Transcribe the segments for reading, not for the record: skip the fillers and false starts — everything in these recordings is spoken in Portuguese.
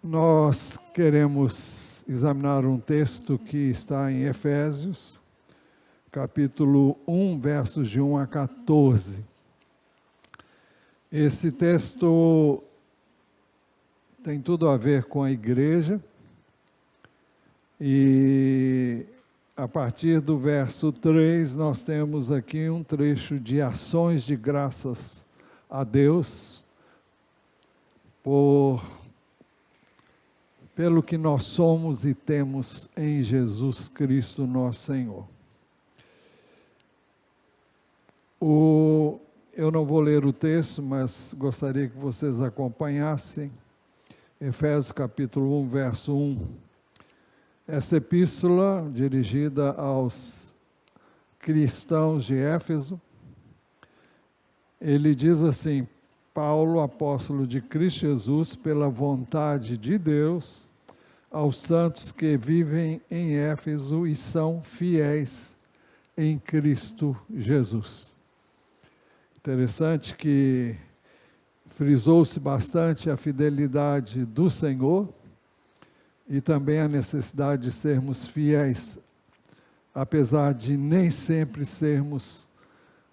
Nós queremos examinar um texto que está em Efésios, capítulo 1, versos de 1 a 14. Esse texto tem tudo a ver com a igreja e a partir do verso 3 nós temos aqui um trecho de ações de graças a Deus pelo que nós somos e temos em Jesus Cristo, nosso Senhor. Eu não vou ler o texto, mas gostaria que vocês acompanhassem. Efésios capítulo 1, verso 1. Essa epístola, dirigida aos cristãos de Éfeso, ele diz assim: Paulo, apóstolo de Cristo Jesus, pela vontade de Deus, aos santos que vivem em Éfeso e são fiéis em Cristo Jesus. Interessante que frisou-se bastante a fidelidade do Senhor e também a necessidade de sermos fiéis, apesar de nem sempre sermos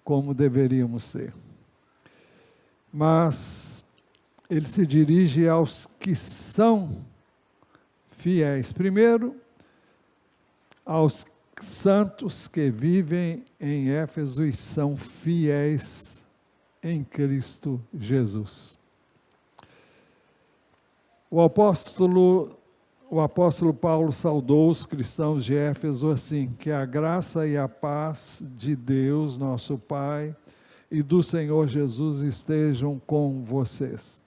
como deveríamos ser. Mas ele se dirige aos que são fiéis. Primeiro, aos santos que vivem em Éfeso e são fiéis em Cristo Jesus. O apóstolo Paulo saudou os cristãos de Éfeso assim: que a graça e a paz de Deus, nosso Pai, e do Senhor Jesus estejam com vocês.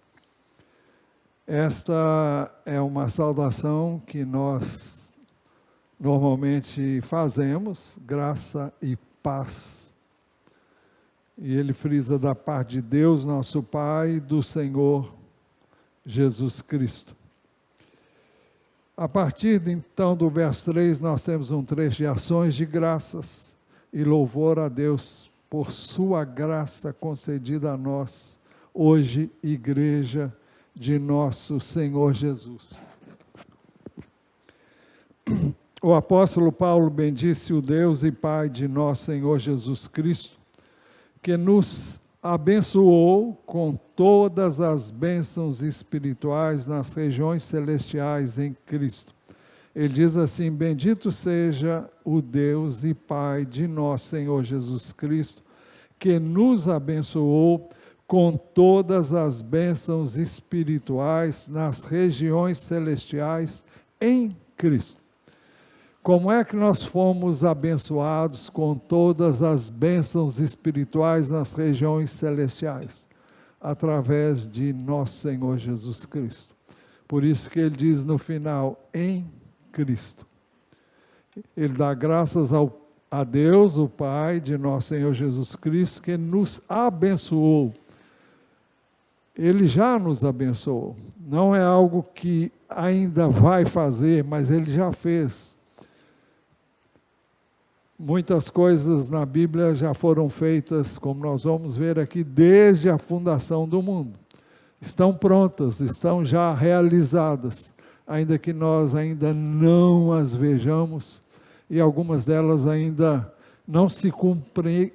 Esta é uma saudação que nós normalmente fazemos, graça e paz. E ele frisa da parte de Deus, nosso Pai, e do Senhor Jesus Cristo. A partir então do verso 3, nós temos um trecho de ações de graças e louvor a Deus por sua graça concedida a nós, hoje, igreja de nosso Senhor Jesus. O apóstolo Paulo bendisse o Deus e Pai de nosso Senhor Jesus Cristo, que nos abençoou com todas as bênçãos espirituais nas regiões celestiais em Cristo. Ele diz assim: bendito seja o Deus e Pai de nosso Senhor Jesus Cristo, que nos abençoou com todas as bênçãos espirituais nas regiões celestiais em Cristo. Como é que nós fomos abençoados com todas as bênçãos espirituais nas regiões celestiais? Através de nosso Senhor Jesus Cristo. Por isso que ele diz no final, em Cristo. Ele dá graças a Deus, o Pai de nosso Senhor Jesus Cristo, que nos abençoou. Ele já nos abençoou. Não é algo que ainda vai fazer, mas ele já fez. Muitas coisas na Bíblia já foram feitas, como nós vamos ver aqui, desde a fundação do mundo. Estão prontas, estão já realizadas, ainda que nós ainda não as vejamos, e algumas delas ainda não se cumpriram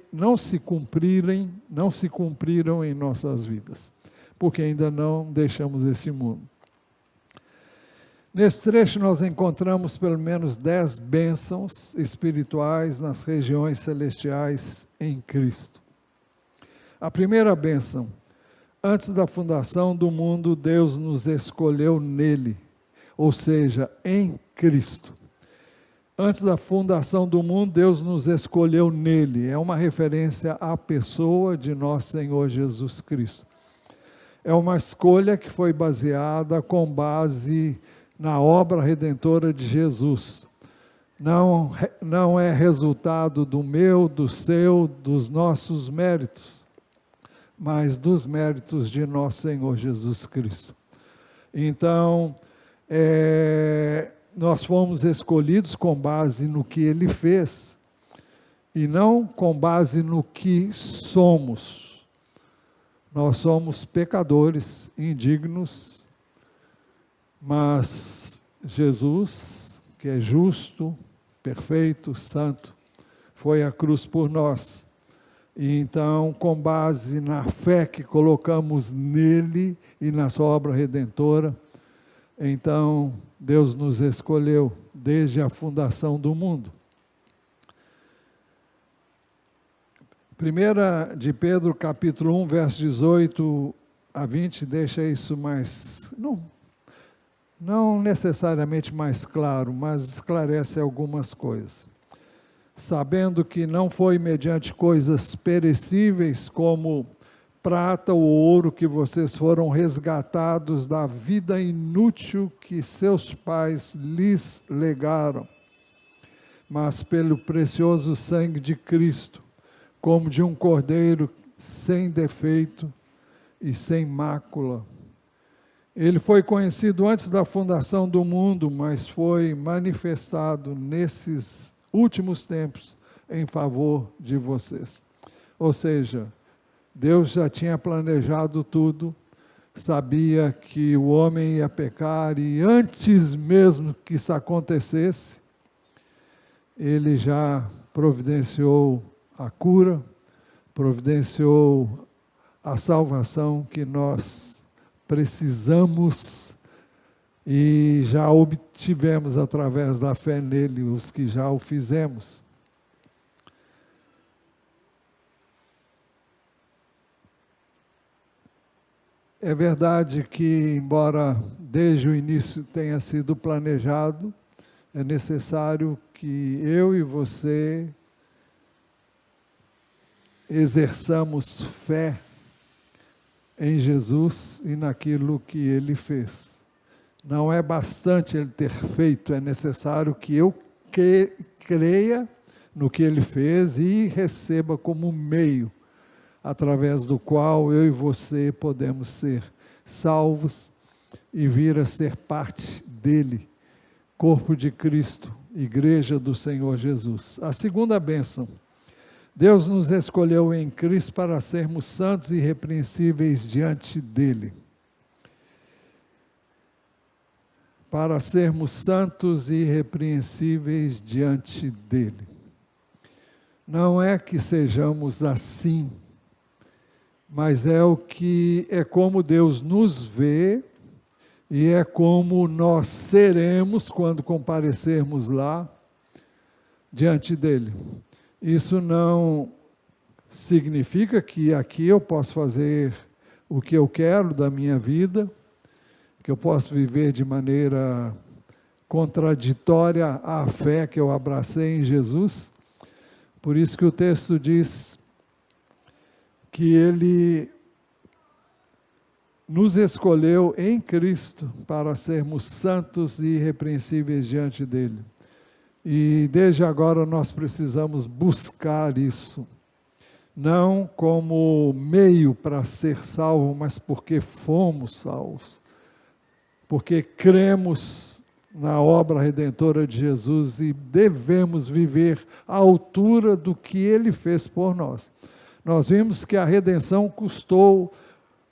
em nossas vidas, porque ainda não deixamos esse mundo. Nesse trecho nós encontramos pelo menos 10 bênçãos espirituais nas regiões celestiais em Cristo. A primeira bênção: antes da fundação do mundo, Deus nos escolheu nele, ou seja, em Cristo. Antes da fundação do mundo, Deus nos escolheu nele. É uma referência à pessoa de nosso Senhor Jesus Cristo. É uma escolha que foi baseada com base na obra redentora de Jesus. Não é resultado do meu, do seu, dos nossos méritos, mas dos méritos de nosso Senhor Jesus Cristo. Então, nós fomos escolhidos com base no que Ele fez, e não com base no que somos. Nós somos pecadores, indignos, Mas Jesus, que é justo, perfeito, santo, foi à cruz por nós. E então, com base na fé que colocamos nele e na sua obra redentora, então Deus nos escolheu desde a fundação do mundo. 1 de Pedro, capítulo 1, verso 18 a 20, deixa isso mais, não necessariamente mais claro, mas esclarece algumas coisas. Sabendo que não foi mediante coisas perecíveis como prata ou ouro que vocês foram resgatados da vida inútil que seus pais lhes legaram, mas pelo precioso sangue de Cristo, como de um cordeiro sem defeito e sem mácula. Ele foi conhecido antes da fundação do mundo, mas foi manifestado nesses últimos tempos em favor de vocês. Ou seja, Deus já tinha planejado tudo, sabia que o homem ia pecar e antes mesmo que isso acontecesse, Ele já providenciou a cura, providenciou a salvação que nós precisamos e já obtivemos através da fé nele, os que já o fizemos. É verdade que, embora desde o início tenha sido planejado, é necessário que eu e você exerçamos fé em Jesus e naquilo que Ele fez. Não é bastante Ele ter feito, é necessário que eu creia no que Ele fez e receba como meio, através do qual eu e você podemos ser salvos e vir a ser parte dEle, corpo de Cristo, igreja do Senhor Jesus. A segunda bênção: Deus nos escolheu em Cristo para sermos santos e irrepreensíveis diante dEle. Para sermos santos e irrepreensíveis diante dEle. Não é que sejamos assim, mas é como Deus nos vê e é como nós seremos quando comparecermos lá diante dEle. Isso não significa que aqui eu posso fazer o que eu quero da minha vida, que eu posso viver de maneira contraditória à fé que eu abracei em Jesus. Por isso que o texto diz que Ele nos escolheu em Cristo para sermos santos e irrepreensíveis diante dEle. E desde agora nós precisamos buscar isso, não como meio para ser salvo, mas porque fomos salvos, porque cremos na obra redentora de Jesus e devemos viver à altura do que Ele fez por nós. Nós vimos que a redenção custou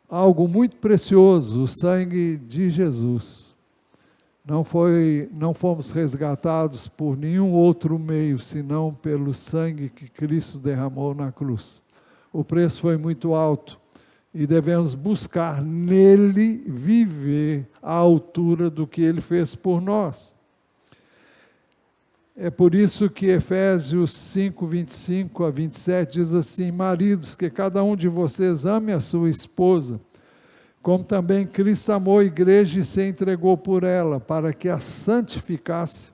algo muito precioso, o sangue de Jesus. Não fomos resgatados por nenhum outro meio, senão pelo sangue que Cristo derramou na cruz. O preço foi muito alto e devemos buscar nele viver à altura do que Ele fez por nós. É por isso que Efésios 5, 25 a 27 diz assim: maridos, que cada um de vocês ame a sua esposa, como também Cristo amou a igreja e se entregou por ela, para que a santificasse,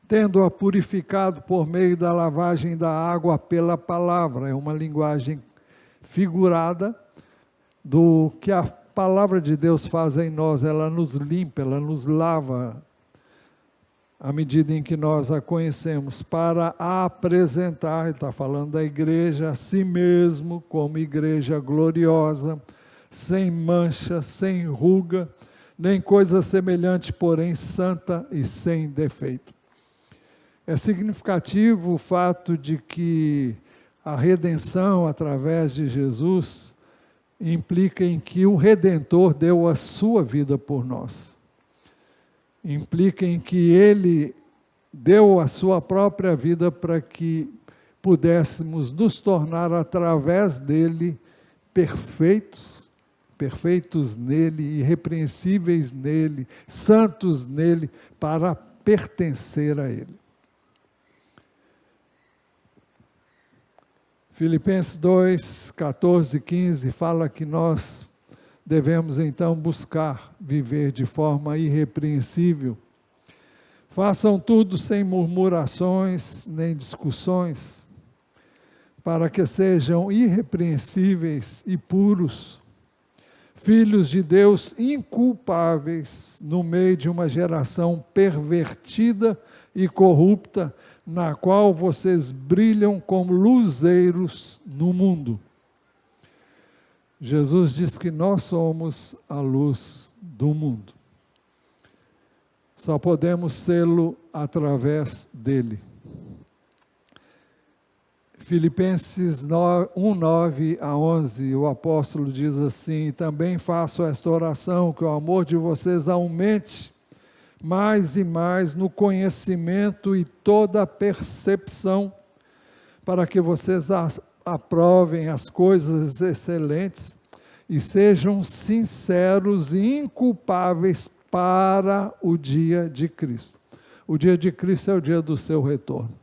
tendo-a purificado por meio da lavagem da água pela palavra. É uma linguagem figurada do que a palavra de Deus faz em nós. Ela nos limpa, ela nos lava, à medida em que nós a conhecemos, para a apresentar, ele está falando da igreja, a si mesmo, como igreja gloriosa, sem mancha, sem ruga, nem coisa semelhante, porém santa e sem defeito. É significativo o fato de que a redenção através de Jesus implica em que o Redentor deu a sua vida por nós. implica em que Ele deu a sua própria vida para que pudéssemos nos tornar, através dele, perfeitos, perfeitos nele, irrepreensíveis nele, santos nele, para pertencer a ele. Filipenses 2, 14 e 15 fala que nós devemos então buscar viver de forma irrepreensível. Façam tudo sem murmurações nem discussões, para que sejam irrepreensíveis e puros, filhos de Deus inculpáveis no meio de uma geração pervertida e corrupta, na qual vocês brilham como luzeiros no mundo. Jesus diz que nós somos a luz do mundo. Só podemos sê-lo através dele. Filipenses 1, 9 a 11, o apóstolo diz assim: e também faço esta oração, que o amor de vocês aumente mais e mais no conhecimento e toda a percepção, para que vocês aprovem as coisas excelentes e sejam sinceros e inculpáveis para o dia de Cristo. O dia de Cristo é o dia do seu retorno.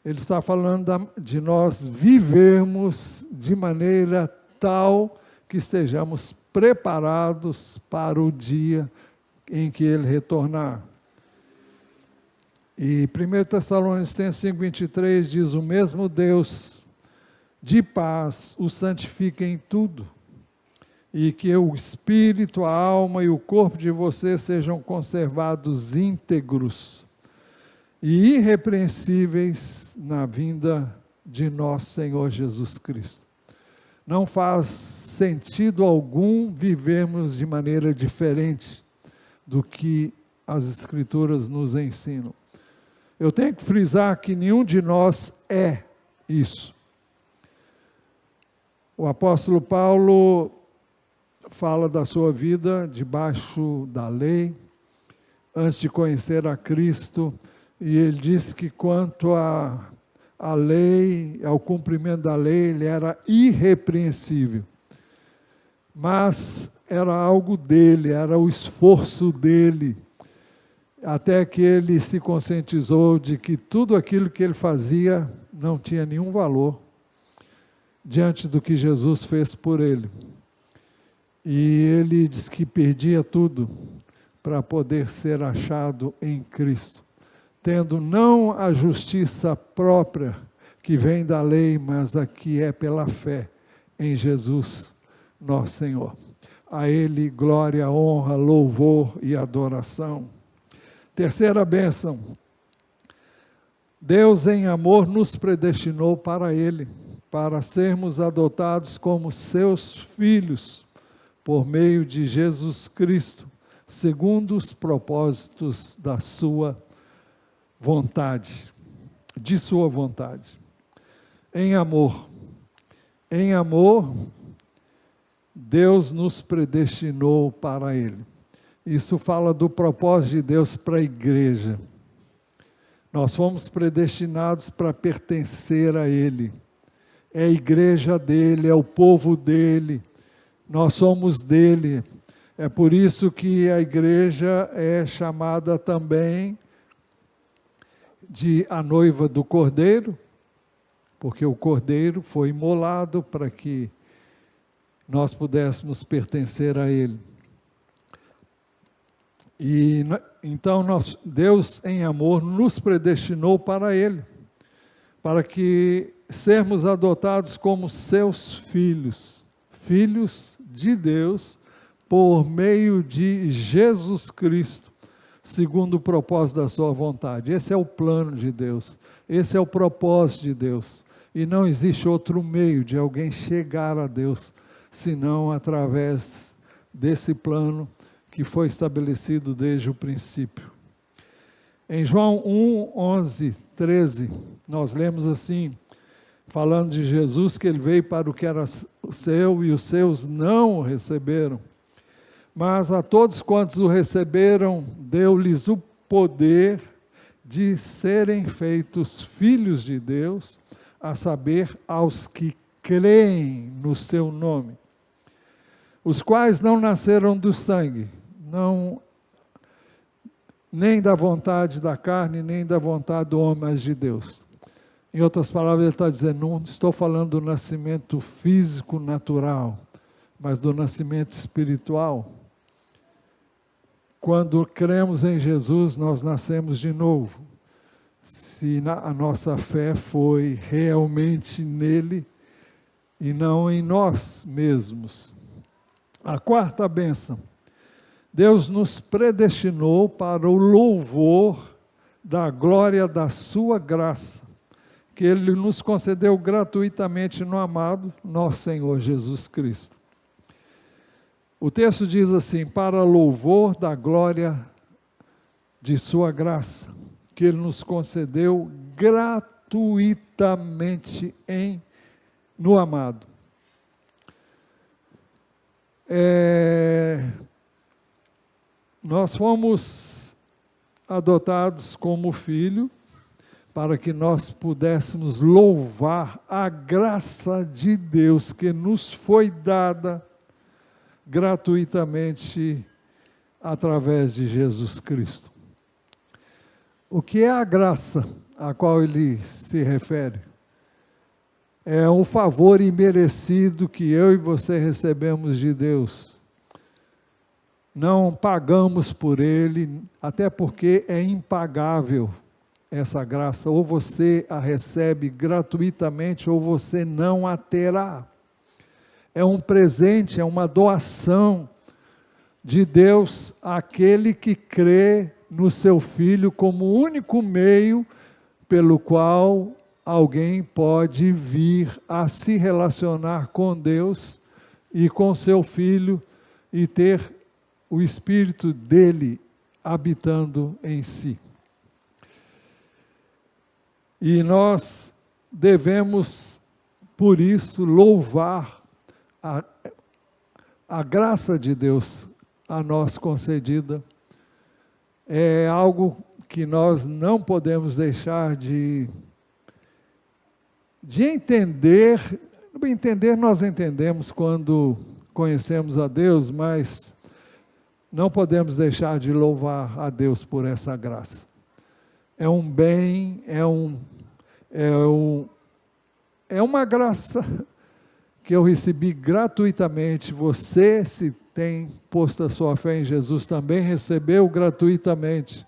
Ele está falando de nós vivermos de maneira tal que estejamos preparados para o dia em que Ele retornar. E 1 Tessalonicenses 5:23 diz: o mesmo Deus de paz o santifica em tudo, e que o espírito, a alma e o corpo de vocês sejam conservados íntegros e irrepreensíveis na vinda de nosso Senhor Jesus Cristo. Não faz sentido algum vivermos de maneira diferente do que as Escrituras nos ensinam. Eu tenho que frisar que nenhum de nós é isso. O apóstolo Paulo fala da sua vida debaixo da lei, antes de conhecer a Cristo, e ele diz que quanto à lei, ao cumprimento da lei, ele era irrepreensível. Mas era algo dele, era o esforço dele, até que ele se conscientizou de que tudo aquilo que ele fazia não tinha nenhum valor diante do que Jesus fez por ele. E ele diz que perdia tudo para poder ser achado em Cristo, tendo não a justiça própria que vem da lei, mas a que é pela fé em Jesus, nosso Senhor. A Ele glória, honra, louvor e adoração. Terceira bênção: Deus em amor nos predestinou para Ele, para sermos adotados como seus filhos, por meio de Jesus Cristo, segundo os propósitos da sua vontade, de sua vontade. Em amor, Deus nos predestinou para Ele. Isso fala do propósito de Deus para a igreja. Nós fomos predestinados para pertencer a Ele. É a igreja dele, é o povo dele. Nós somos dele. É por isso que a igreja é chamada também de a noiva do Cordeiro, porque o Cordeiro foi imolado para que nós pudéssemos pertencer a Ele. E então Deus em amor nos predestinou para Ele, para que sermos adotados como seus filhos, filhos de Deus, por meio de Jesus Cristo, segundo o propósito da sua vontade. Esse é o plano de Deus, esse é o propósito de Deus, e não existe outro meio de alguém chegar a Deus, senão através desse plano que foi estabelecido desde o princípio. Em João 1, 11, 13, nós lemos assim, falando de Jesus, que Ele veio para o que era seu e os seus não o receberam. Mas a todos quantos o receberam, deu-lhes o poder de serem feitos filhos de Deus, a saber, aos que creem no seu nome, os quais não nasceram do sangue, nem da vontade da carne, nem da vontade do homem, mas de Deus. Em outras palavras, ele está dizendo, não estou falando do nascimento físico, natural, mas do nascimento espiritual. Quando cremos em Jesus, nós nascemos de novo. Se a nossa fé foi realmente nele e não em nós mesmos. A quarta bênção. Deus nos predestinou para o louvor da glória da sua graça, que Ele nos concedeu gratuitamente no amado nosso Senhor Jesus Cristo. O texto diz assim, para louvor da glória de sua graça, que Ele nos concedeu gratuitamente no amado. Nós fomos adotados como filho, para que nós pudéssemos louvar a graça de Deus que nos foi dada gratuitamente através de Jesus Cristo. O que é a graça a qual ele se refere? É um favor imerecido que eu e você recebemos de Deus. Não pagamos por ele, até porque é impagável essa graça. Ou você a recebe gratuitamente, ou você não a terá. É um presente, é uma doação de Deus àquele que crê no seu Filho como o único meio pelo qual alguém pode vir a se relacionar com Deus e com seu Filho e ter o Espírito dele habitando em si. E nós devemos, por isso, louvar a graça de Deus a nós concedida. É algo que nós não podemos deixar de entender. Entender nós entendemos quando conhecemos a Deus, mas não podemos deixar de louvar a Deus por essa graça. É um bem, é uma graça que eu recebi gratuitamente. Você, se tem posto a sua fé em Jesus, também recebeu gratuitamente.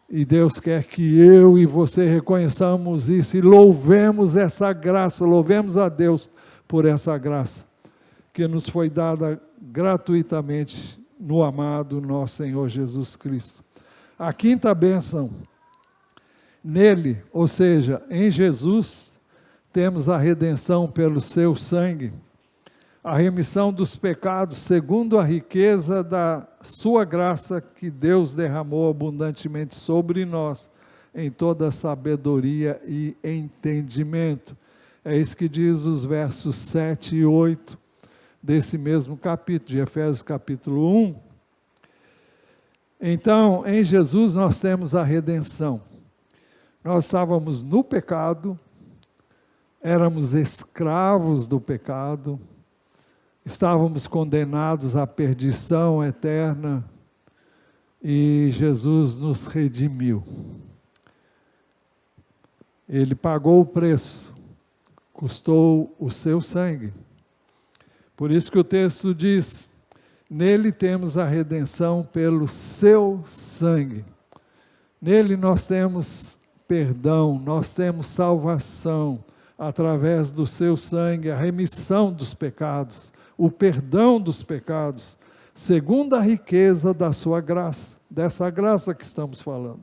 E Deus quer que eu e você reconheçamos isso e louvemos essa graça, louvemos a Deus por essa graça que nos foi dada gratuitamente no amado nosso Senhor Jesus Cristo. A quinta bênção, nele, ou seja, em Jesus, temos a redenção pelo seu sangue, a remissão dos pecados segundo a riqueza da sua graça que Deus derramou abundantemente sobre nós, em toda sabedoria e entendimento. É isso que diz os versos 7 e 8 desse mesmo capítulo, de Efésios capítulo 1. Então, em Jesus nós temos a redenção. Nós estávamos no pecado, éramos escravos do pecado, estávamos condenados à perdição eterna e Jesus nos redimiu. Ele pagou o preço, custou o seu sangue. Por isso que o texto diz, nele temos a redenção pelo seu sangue. Nele nós temos perdão, nós temos salvação através do seu sangue, a remissão dos pecados, o perdão dos pecados, segundo a riqueza da sua graça, dessa graça que estamos falando.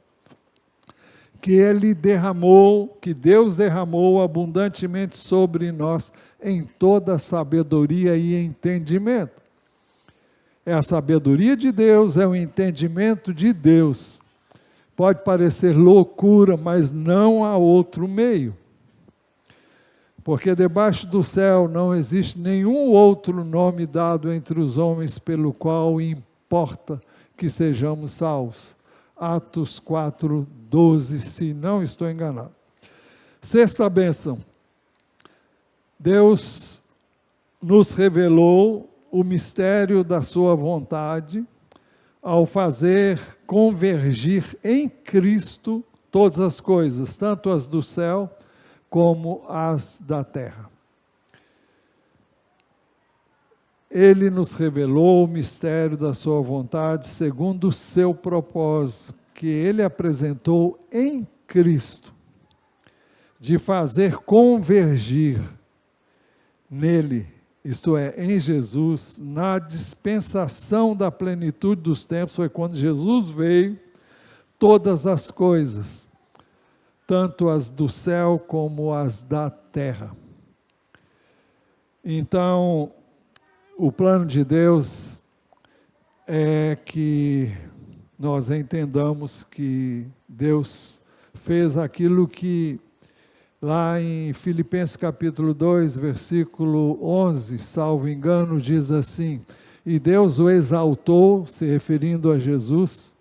Que Ele derramou, que Deus derramou abundantemente sobre nós em toda sabedoria e entendimento. É a sabedoria de Deus, é o entendimento de Deus. Pode parecer loucura, mas não há outro meio. Porque debaixo do céu não existe nenhum outro nome dado entre os homens pelo qual importa que sejamos salvos. Atos 4:12, se não estou enganado. Sexta bênção. Deus nos revelou o mistério da sua vontade ao fazer convergir em Cristo todas as coisas, tanto as do céu como as da terra. Ele nos revelou o mistério da sua vontade segundo o seu propósito, que ele apresentou em Cristo, de fazer convergir nele, isto é, em Jesus, na dispensação da plenitude dos tempos, foi quando Jesus veio, todas as coisas, tanto as do céu como as da terra. Então, o plano de Deus é que nós entendamos que Deus fez aquilo que lá em Filipenses capítulo 2, versículo 11, salvo engano, diz assim: e Deus o exaltou, se referindo a Jesus.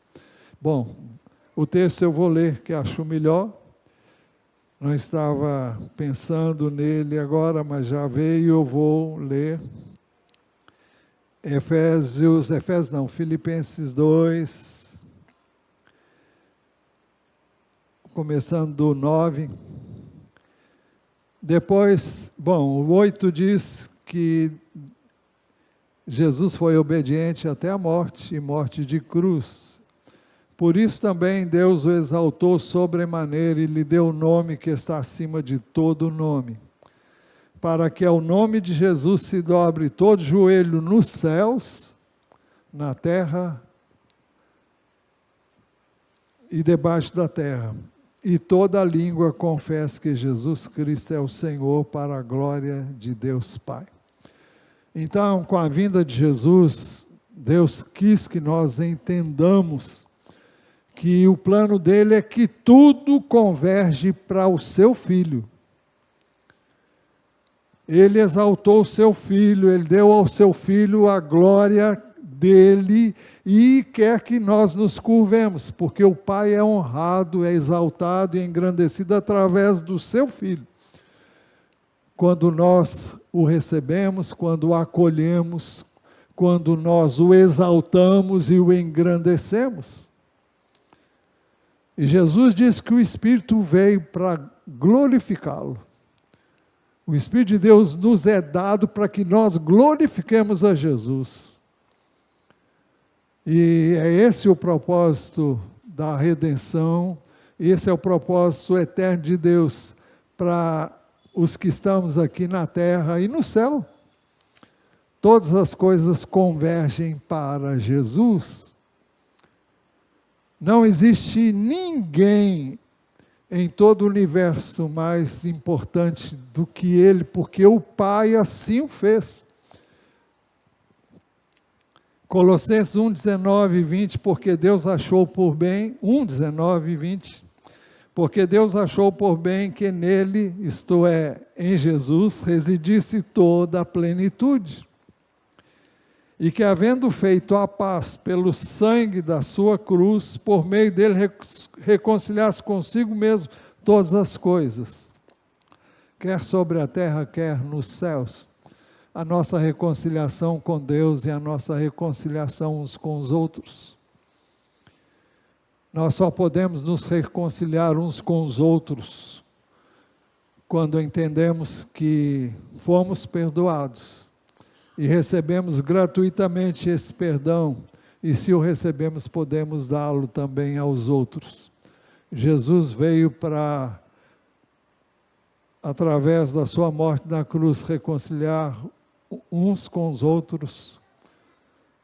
Bom, o texto eu vou ler, que acho melhor. Não estava pensando nele agora, mas já veio, eu vou ler. Filipenses 2, começando do 9. Depois, bom, o 8 diz que Jesus foi obediente até a morte, e morte de cruz. Por isso também Deus o exaltou sobremaneira e lhe deu o nome que está acima de todo nome, para que ao nome de Jesus se dobre todo joelho nos céus, na terra e debaixo da terra, e toda língua confesse que Jesus Cristo é o Senhor, para a glória de Deus Pai. Então, com a vinda de Jesus, Deus quis que nós entendamos que o plano dele é que tudo converge para o seu Filho. Ele exaltou o seu Filho, ele deu ao seu Filho a glória dele e quer que nós nos curvemos, porque o Pai é honrado, é exaltado e engrandecido através do seu Filho. Quando nós o recebemos, quando o acolhemos, quando nós o exaltamos e o engrandecemos. E Jesus disse que o Espírito veio para glorificá-lo. O Espírito de Deus nos é dado para que nós glorifiquemos a Jesus. E é esse o propósito da redenção, esse é o propósito eterno de Deus para os que estamos aqui na terra e no céu. Todas as coisas convergem para Jesus. Não existe ninguém em todo o universo mais importante do que ele, porque o Pai assim o fez. Colossenses 1, 19 e 20, porque Deus achou por bem, 1, 19 e 20, porque Deus achou por bem que nele, isto é, em Jesus, residisse toda a plenitude. E que, havendo feito a paz pelo sangue da sua cruz, por meio dele reconciliasse consigo mesmo todas as coisas, quer sobre a terra, quer nos céus. A nossa reconciliação com Deus e a nossa reconciliação uns com os outros. Nós só podemos nos reconciliar uns com os outros quando entendemos que fomos perdoados e recebemos gratuitamente esse perdão, e se o recebemos, podemos dá-lo também aos outros. Jesus veio para, através da sua morte na cruz, reconciliar uns com os outros,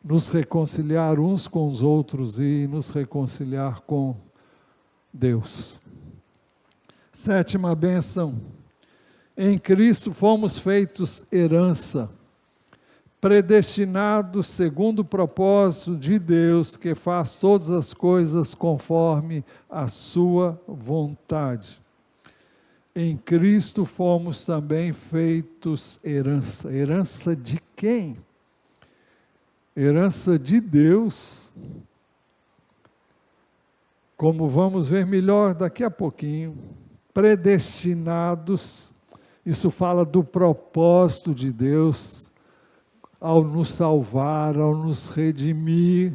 nos reconciliar uns com os outros e nos reconciliar com Deus. Sétima bênção: em Cristo fomos feitos herança, predestinados segundo o propósito de Deus, que faz todas as coisas conforme a sua vontade. em Cristo fomos também feitos herança. Herança de quem? Herança de Deus. Como vamos ver melhor daqui a pouquinho, predestinados, isso fala do propósito de Deus ao nos salvar, ao nos redimir,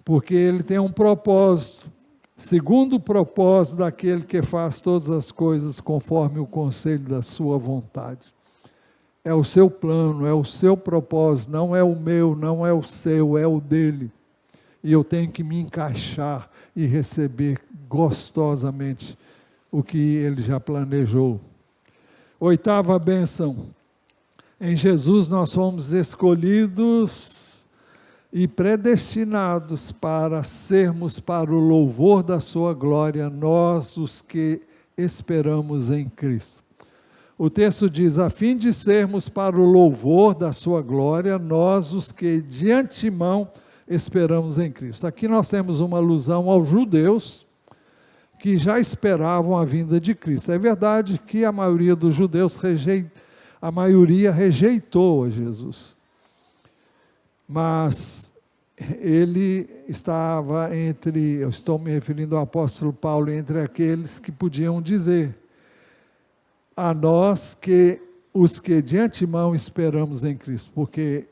porque Ele tem um propósito, segundo o propósito daquele que faz todas as coisas conforme o conselho da sua vontade. É o seu plano, é o seu propósito, não é o meu, não é o seu, é o dele. E eu tenho que me encaixar e receber gostosamente o que Ele já planejou. Oitava bênção. Em Jesus nós fomos escolhidos e predestinados para sermos para o louvor da sua glória, nós os que esperamos em Cristo. O texto diz, a fim de sermos para o louvor da sua glória, nós os que de antemão esperamos em Cristo. Aqui nós temos uma alusão aos judeus que já esperavam a vinda de Cristo. É verdade que a maioria dos judeus rejeitou a Jesus. Mas ele estava entre, eu estou me referindo ao apóstolo Paulo, entre aqueles que podiam dizer a nós que os que de antemão esperamos em Cristo, porque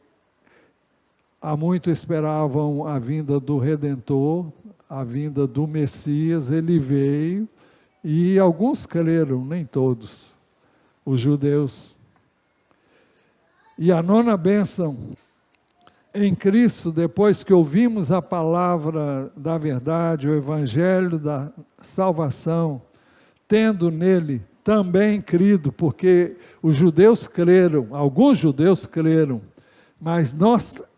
há muito esperavam a vinda do Redentor, a vinda do Messias, ele veio, e alguns creram, nem todos, os judeus. E a nona bênção, em Cristo, depois que ouvimos a palavra da verdade, o evangelho da salvação, tendo nele também crido, porque os judeus creram, alguns judeus creram, mas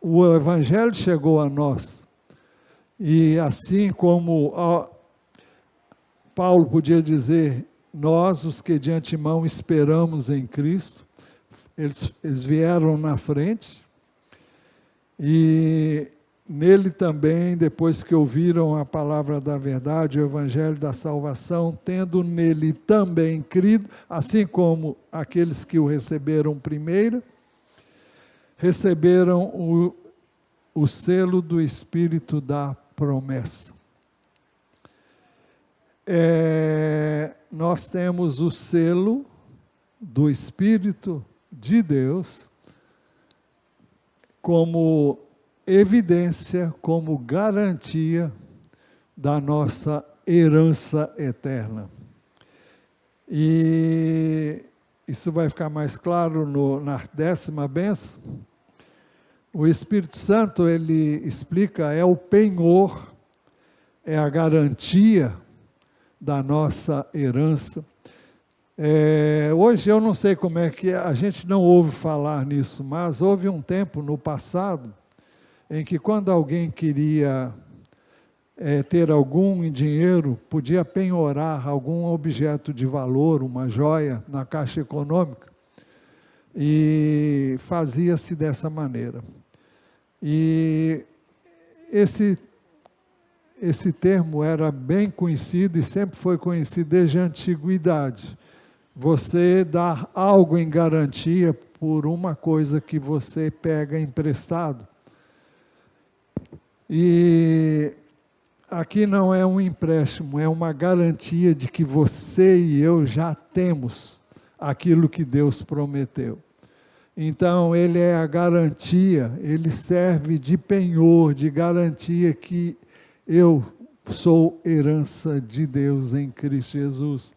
o evangelho chegou a nós. E assim como Paulo podia dizer, nós, os que de antemão esperamos em Cristo, eles vieram na frente, e nele também, depois que ouviram a palavra da verdade, o evangelho da salvação, tendo nele também crido, assim como aqueles que o receberam primeiro, receberam o selo do Espírito da promessa. Nós temos o selo do Espírito de Deus como evidência, como garantia da nossa herança eterna. E isso vai ficar mais claro na 10ª bênção. O Espírito Santo, ele explica, é o penhor, é a garantia da nossa herança. Hoje eu não sei como é que a gente não ouve falar nisso, mas houve um tempo no passado em que quando alguém queria ter algum dinheiro, podia penhorar algum objeto de valor, uma joia, na Caixa Econômica, e fazia-se dessa maneira. E esse termo era bem conhecido e sempre foi conhecido desde a antiguidade. Você dá algo em garantia por uma coisa que você pega emprestado. E aqui não é um empréstimo, é uma garantia de que você e eu já temos aquilo que Deus prometeu. Então, ele é a garantia, ele serve de penhor, de garantia que eu sou herança de Deus em Cristo Jesus.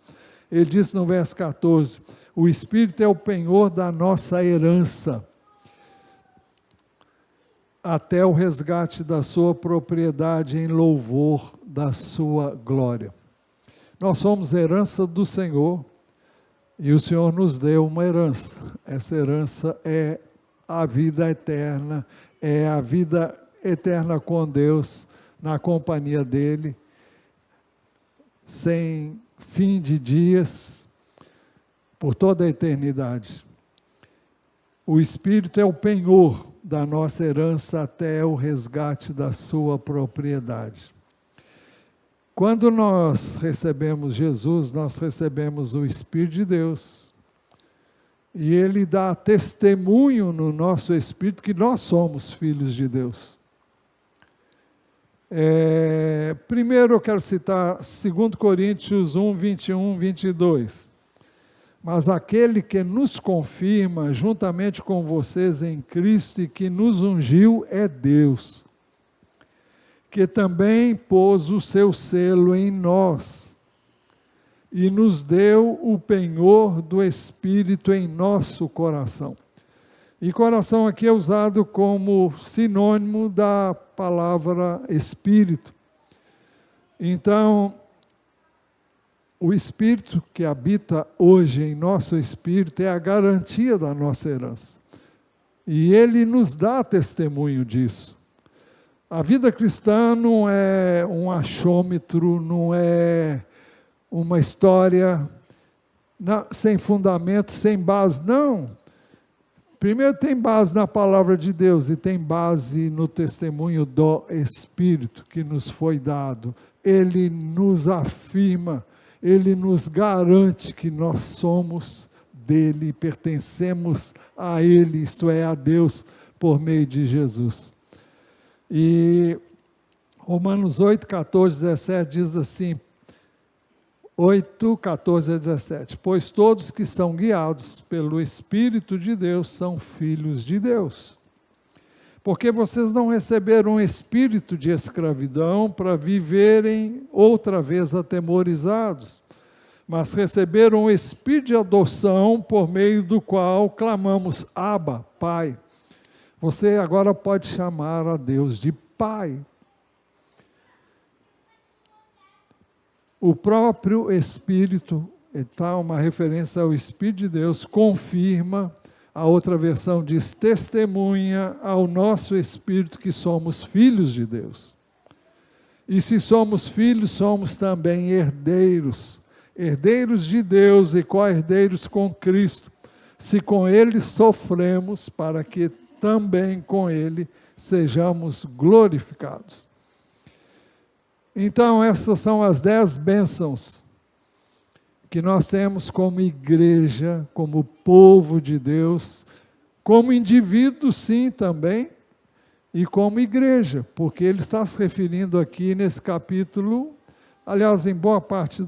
Ele diz no verso 14, o Espírito é o penhor da nossa herança, até o resgate da sua propriedade em louvor da sua glória. Nós somos herança do Senhor, e o Senhor nos deu uma herança. Essa herança é a vida eterna, é a vida eterna com Deus, na companhia dEle, sem fim de dias, por toda a eternidade. O Espírito é o penhor da nossa herança até o resgate da sua propriedade. Quando nós recebemos Jesus, nós recebemos o Espírito de Deus. E Ele dá testemunho no nosso espírito que nós somos filhos de Deus. Primeiro eu quero citar 2 Coríntios 1, 21, 22. Mas aquele que nos confirma juntamente com vocês em Cristo e que nos ungiu é Deus, que também pôs o seu selo em nós e nos deu o penhor do Espírito em nosso coração. E coração aqui é usado como sinônimo da palavra Espírito. Então, o Espírito que habita hoje em nosso espírito é a garantia da nossa herança. E Ele nos dá testemunho disso. A vida cristã não é um achômetro, não é uma história sem fundamento, sem base, não. Primeiro tem base na palavra de Deus e tem base no testemunho do Espírito que nos foi dado. Ele nos afirma, Ele nos garante que nós somos dele, pertencemos a Ele, isto é, a Deus, por meio de Jesus. E Romanos 8, 14, 17 diz assim, 8, 14 a 17, pois todos que são guiados pelo Espírito de Deus são filhos de Deus. Porque vocês não receberam um espírito de escravidão para viverem outra vez atemorizados, mas receberam um espírito de adoção por meio do qual clamamos, Abba, Pai. Você agora pode chamar a Deus de Pai. O próprio Espírito, então, uma referência ao Espírito de Deus, confirma, a outra versão diz, testemunha ao nosso Espírito que somos filhos de Deus. E se somos filhos, somos também herdeiros, herdeiros de Deus e co-herdeiros com Cristo, se com Ele sofremos, para que também com Ele sejamos glorificados. Então, essas são as 10 bênçãos que nós temos como igreja, como povo de Deus, como indivíduo, sim, também, e como igreja, porque ele está se referindo aqui nesse capítulo, aliás, em boa parte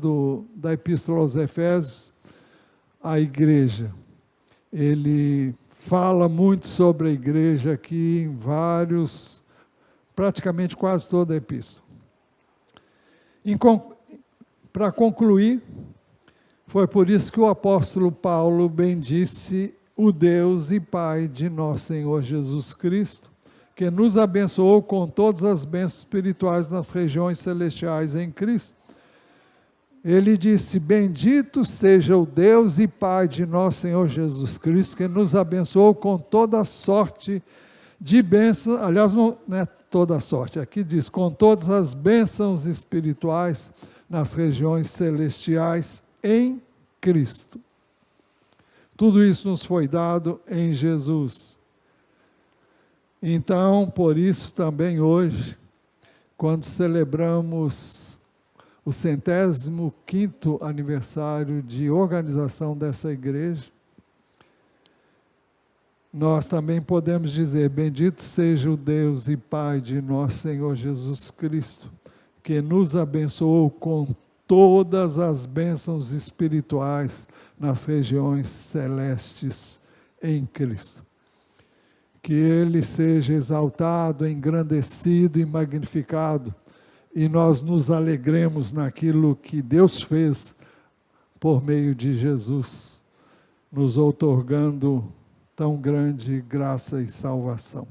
da Epístola aos Efésios, à igreja. Ele fala muito sobre a igreja aqui em praticamente quase toda a Epístola. Para concluir, foi por isso que o apóstolo Paulo bendisse o Deus e Pai de nosso Senhor Jesus Cristo, que nos abençoou com todas as bênçãos espirituais nas regiões celestiais em Cristo. Ele disse, bendito seja o Deus e Pai de nosso Senhor Jesus Cristo, que nos abençoou com toda sorte de bênçãos, aliás, não é toda sorte, aqui diz, com todas as bênçãos espirituais nas regiões celestiais em Cristo. Tudo isso nos foi dado em Jesus. Então, por isso também hoje, quando celebramos o 105º aniversário de organização dessa igreja, nós também podemos dizer, bendito seja o Deus e Pai de nosso Senhor Jesus Cristo, que nos abençoou com todas as bênçãos espirituais nas regiões celestes em Cristo. Que Ele seja exaltado, engrandecido e magnificado, e nós nos alegremos naquilo que Deus fez por meio de Jesus, nos outorgando tão grande graça e salvação.